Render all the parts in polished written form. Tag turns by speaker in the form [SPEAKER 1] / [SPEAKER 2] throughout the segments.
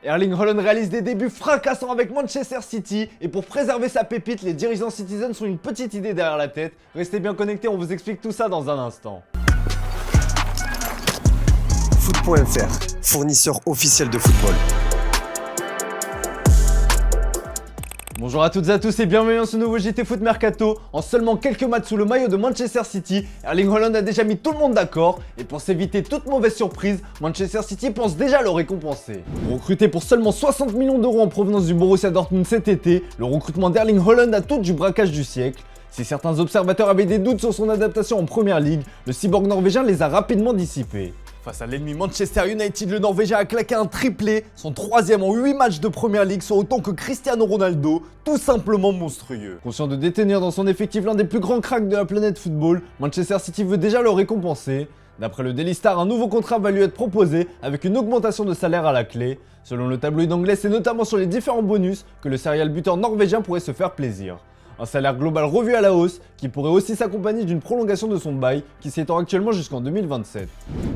[SPEAKER 1] Erling Haaland réalise des débuts fracassants avec Manchester City et pour préserver sa pépite, les dirigeants Citizens ont une petite idée derrière la tête. Restez bien connectés, on vous explique tout ça dans un instant.
[SPEAKER 2] Foot.fr, fournisseur officiel de football.
[SPEAKER 1] Bonjour à toutes et à tous et bienvenue dans ce nouveau JT Foot Mercato. En seulement quelques matchs sous le maillot de Manchester City, Erling Haaland a déjà mis tout le monde d'accord. Et pour s'éviter toute mauvaise surprise, Manchester City pense déjà le récompenser. Recruté pour seulement 60 millions d'euros en provenance du Borussia Dortmund cet été, le recrutement d'Erling Haaland a tout du braquage du siècle. Si certains observateurs avaient des doutes sur son adaptation en Première Ligue, le cyborg norvégien les a rapidement dissipés. Face à l'ennemi Manchester United, le Norvégien a claqué un triplé, son troisième en 8 matchs de Première Ligue, soit autant que Cristiano Ronaldo, tout simplement monstrueux. Conscient de détenir dans son effectif l'un des plus grands cracks de la planète football, Manchester City veut déjà le récompenser. D'après le Daily Star, un nouveau contrat va lui être proposé avec une augmentation de salaire à la clé. Selon le tabloïd anglais, c'est notamment sur les différents bonus que le serial buteur norvégien pourrait se faire plaisir. Un salaire global revu à la hausse qui pourrait aussi s'accompagner d'une prolongation de son bail qui s'étend actuellement jusqu'en 2027.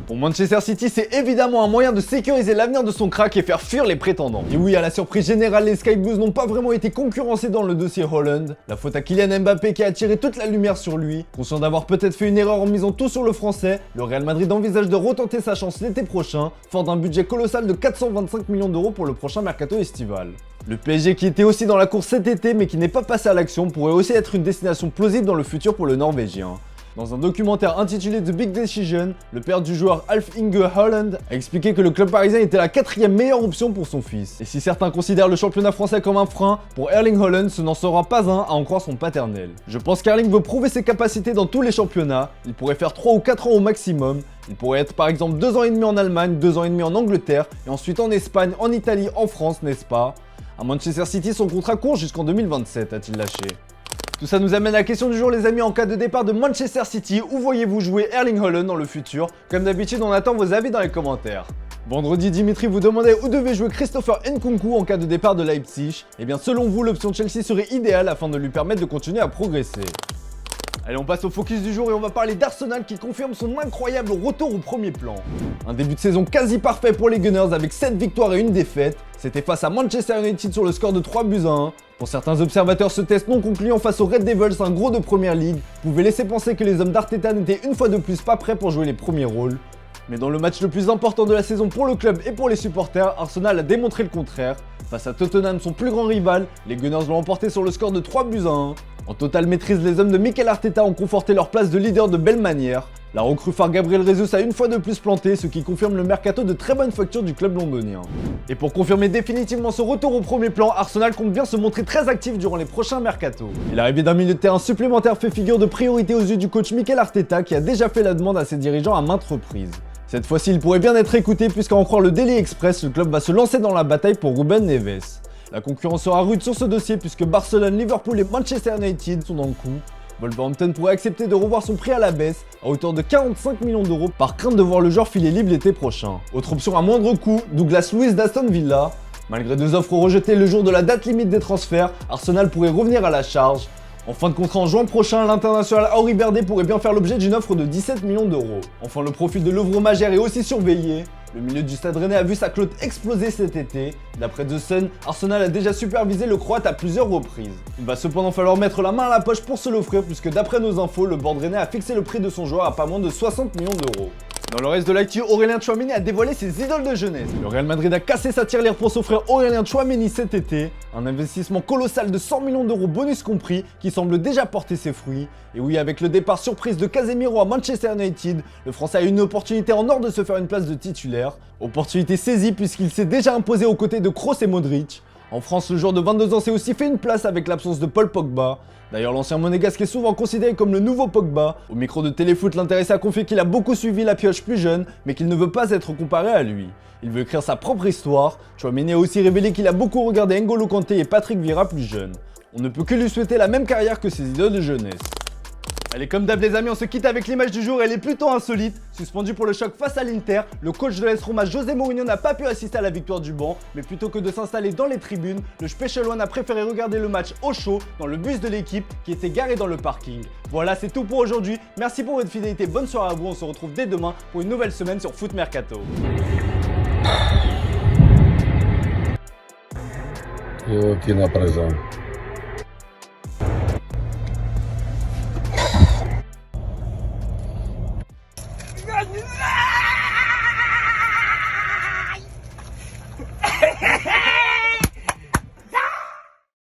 [SPEAKER 1] Pour Manchester City, c'est évidemment un moyen de sécuriser l'avenir de son crack et faire fuir les prétendants. Et oui, à la surprise générale, les Sky Blues n'ont pas vraiment été concurrencés dans le dossier Haaland. La faute à Kylian Mbappé qui a attiré toute la lumière sur lui. Conscient d'avoir peut-être fait une erreur en misant tout sur le français, le Real Madrid envisage de retenter sa chance l'été prochain, fort d'un budget colossal de 425 millions d'euros pour le prochain mercato estival. Le PSG qui était aussi dans la course cet été mais qui n'est pas passé à l'action pourrait aussi être une destination plausible dans le futur pour le Norvégien. Dans un documentaire intitulé The Big Decision, le père du joueur Alf Inge Haaland a expliqué que le club parisien était la 4e meilleure option pour son fils. Et si certains considèrent le championnat français comme un frein, pour Erling Haaland ce n'en sera pas un à en croire son paternel. Je pense qu'Erling veut prouver ses capacités dans tous les championnats, il pourrait faire 3 ou 4 ans au maximum. Il pourrait être par exemple 2 ans et demi en Allemagne, 2 ans et demi en Angleterre, et ensuite en Espagne, en Italie, en France, n'est-ce pas? À Manchester City, son contrat court jusqu'en 2027, a-t-il lâché. Tout ça nous amène à la question du jour les amis, en cas de départ de Manchester City, où voyez-vous jouer Erling Haaland dans le futur? Comme d'habitude, on attend vos avis dans les commentaires. Vendredi, Dimitri vous demandait où devait jouer Christopher Nkunku en cas de départ de Leipzig. Et bien selon vous, l'option Chelsea serait idéale afin de lui permettre de continuer à progresser. Allez, on passe au focus du jour et on va parler d'Arsenal qui confirme son incroyable retour au premier plan. Un début de saison quasi parfait pour les Gunners avec 7 victoires et une défaite. C'était face à Manchester United sur le score de 3-1. Pour certains observateurs, ce test non concluant face aux Red Devils, un gros de Première Ligue, pouvait laisser penser que les hommes d'Arteta n'étaient une fois de plus pas prêts pour jouer les premiers rôles. Mais dans le match le plus important de la saison pour le club et pour les supporters, Arsenal a démontré le contraire. Face à Tottenham, son plus grand rival, les Gunners l'ont emporté sur le score de 3-1. En totale maîtrise, les hommes de Mikel Arteta ont conforté leur place de leader de belle manière. La recrue phare Gabriel Jesus a une fois de plus planté, ce qui confirme le mercato de très bonne facture du club londonien. Et pour confirmer définitivement ce retour au premier plan, Arsenal compte bien se montrer très actif durant les prochains mercatos. Et l'arrivée d'un milieu de terrain supplémentaire fait figure de priorité aux yeux du coach Mikel Arteta qui a déjà fait la demande à ses dirigeants à maintes reprises. Cette fois-ci, il pourrait bien être écouté puisqu'à en croire le Daily Express, le club va se lancer dans la bataille pour Ruben Neves. La concurrence sera rude sur ce dossier puisque Barcelone, Liverpool et Manchester United sont dans le coup. Wolverhampton pourrait accepter de revoir son prix à la baisse à hauteur de 45 millions d'euros par crainte de voir le joueur filer libre l'été prochain. Autre option à moindre coût, Douglas Luiz d'Aston Villa. Malgré 2 offres rejetées le jour de la date limite des transferts, Arsenal pourrait revenir à la charge. En fin de contrat en juin prochain, l'international Henry Berdé pourrait bien faire l'objet d'une offre de 17 millions d'euros. Enfin, le profil de Lovro Majer est aussi surveillé. Le milieu du Stade Rennais a vu sa clotte exploser cet été. D'après The Sun, Arsenal a déjà supervisé le Croate à plusieurs reprises. Il va cependant falloir mettre la main à la poche pour se l'offrir puisque d'après nos infos, le board rennais a fixé le prix de son joueur à pas moins de 60 millions d'euros. Dans le reste de l'actu, Aurélien Tchouaméni a dévoilé ses idoles de jeunesse. Le Real Madrid a cassé sa tirelire pour s'offrir Aurélien Tchouaméni cet été. Un investissement colossal de 100 millions d'euros bonus compris qui semble déjà porter ses fruits. Et oui, avec le départ surprise de Casemiro à Manchester United, le Français a eu une opportunité en or de se faire une place de titulaire. Opportunité saisie puisqu'il s'est déjà imposé aux côtés de Kroos et Modric. En France, le joueur de 22 ans s'est aussi fait une place avec l'absence de Paul Pogba. D'ailleurs, l'ancien monégasque est souvent considéré comme le nouveau Pogba. Au micro de Téléfoot, l'intéressé a confié qu'il a beaucoup suivi la pioche plus jeune, mais qu'il ne veut pas être comparé à lui. Il veut écrire sa propre histoire. Tchouaméni a aussi révélé qu'il a beaucoup regardé N'Golo Kanté et Patrick Vieira plus jeune. On ne peut que lui souhaiter la même carrière que ses idoles de jeunesse. Allez, comme d'hab les amis, on se quitte avec l'image du jour, elle est plutôt insolite. Suspendu pour le choc face à l'Inter, le coach de l'AS Roma José Mourinho n'a pas pu assister à la victoire du banc, mais plutôt que de s'installer dans les tribunes, le Special One a préféré regarder le match au chaud dans le bus de l'équipe qui était garé dans le parking. Voilà, c'est tout pour aujourd'hui. Merci pour votre fidélité, bonne soirée à vous, on se retrouve dès demain pour une nouvelle semaine sur Foot Mercato.
[SPEAKER 3] Jakie naprężenie.